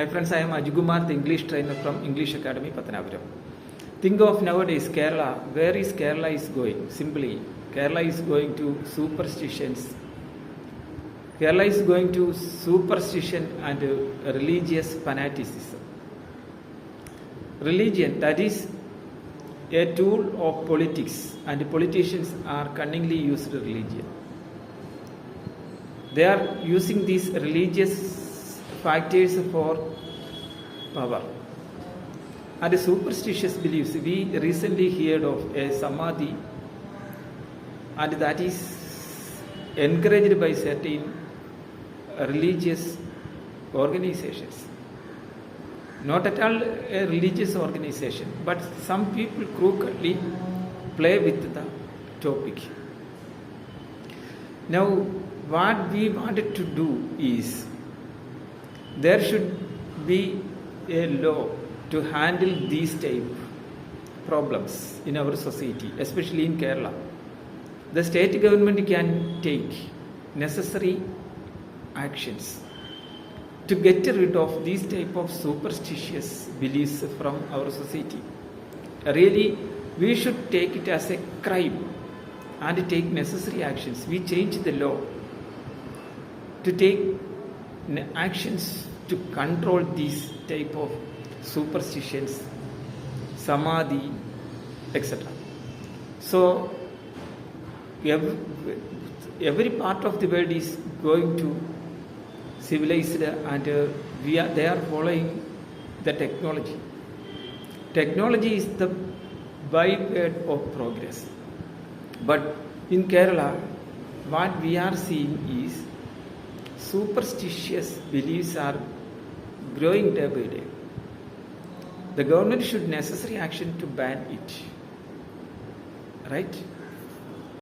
Hi friends, I am Ajukumar, the English trainer from English Academy, Patanapuram. Think of nowadays Kerala. Where is Kerala is going? Simply, Kerala is going to superstitions. Kerala is going to superstition and religious fanaticism. Religion, that is a tool of politics, and politicians are cunningly used religion. They are using these religious factors for power. And superstitious beliefs, we recently heard of a samadhi, and that is encouraged by certain religious organizations. Not at all a religious organization, but some people crookedly play with the topic. Now, what we wanted to do is, there should be a law to handle these type problems in our society, especially in Kerala. The state government can take necessary actions to get rid of these type of superstitious beliefs from our society. Really, we should take it as a crime and take necessary actions. We change the law to take actions to control these type of superstitions, samadhi, etc. So every part of the world is going to civilized, and they are following the technology. Technology is the byword of progress. But in Kerala, what we are seeing is superstitious beliefs are growing day by day. The government should necessary action to ban it. Right?